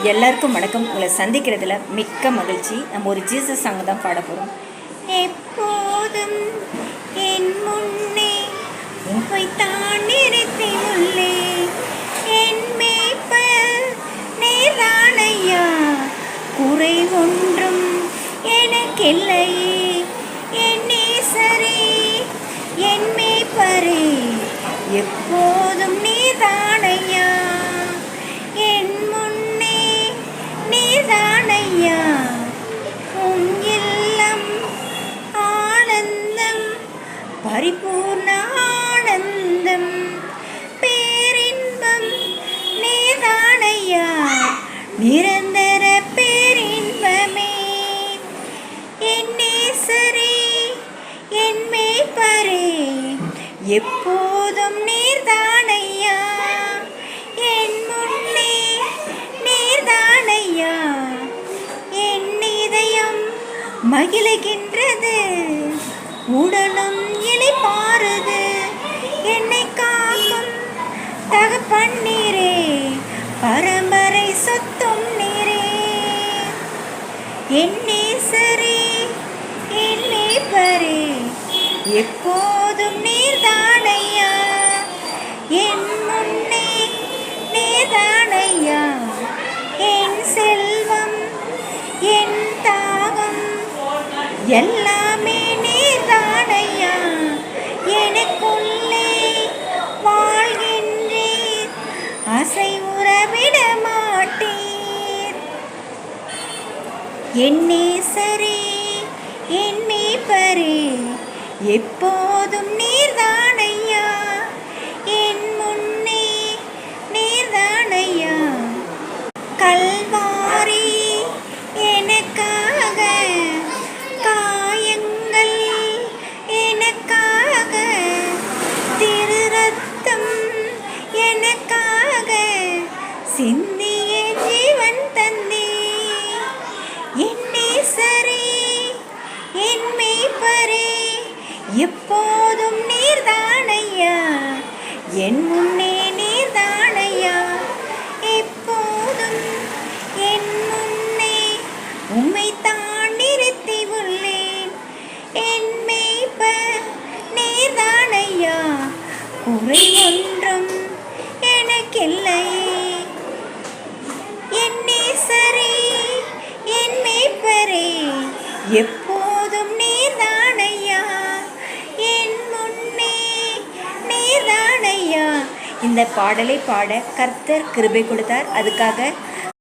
எல்லாருக்கும் வணக்கம். உங்களை சந்திக்கிறதுல மிக்க மகிழ்ச்சி. நம்ம ஒரு ஜீசஸ் சாங் தான் பாட போகிறோம். எப்போதும் என் முன்னே உம்மை தான் நிறுத்தி உள்ளே, என் மேய்ப்பர் நேரானையா, குறை ஒன்றும் எனக்கில்லையே. என் நேசரே, என் மேய்ப்பரே, எப்போதும் நீதானையா, என் முன்னே நீதானையா. உன் இல்லம் ஆனந்தம், பரிபூர்ண ஆனந்தம், பேரின்பம் நீதானையா, நிரந்தர பேரின்பமே. என் நேசரே, என் மேய்ப்பரே, எப்போதும் நீர்தானையா, என் முன்னே நீர்தானையா. என் இதயம் மகிழுகின்றது, உடலும் இளைப்பாறுது. என்னை காக்கும் தகப்பன் நீரே, பரம்பரை சொத்தும் நீரே. என் நேசரே, என் மேய்ப்பரே, எப்போதும் நீர்தானையா, என் முன்னே நீர்தானையா. என் செல்வம், என் தாகம், எல்லாமே நீர்தானையா. எனக்குள்ளே வாழ்கின்றீர், அசைவுற விட மாட்டீர். என் நேசரே, என் மேய்ப்பரே, எப்போதும் நீர்தானையா, என் முன்னே நீர்தானையா. கல்வாரி எனக்காக, காயங்கள் எனக்காக, திரு ரத்தம் எனக்காக சிந்திய ஜீவன் தந்தே. என் நேசரே, என் மேய்ப்பரே, எப்போதும் நீர்தானையா, என் முன்னே நீர்தானையா. எப்போதும் என் முன்னே உம்மைத்தான் நிறுத்தி உள்ளேன். என் மேய்ப்பர் நீர்தானையா, குறை ஒன்றும் எனக்கில்லையே. என் நேசரே, என் மேய்ப்பரே, எப்போதும் நீர்தானையா, என் முன்னே நீர்தானையா. இந்த பாடலை பாட கர்த்தர் கிருபை கொடுத்தார். அதுக்காக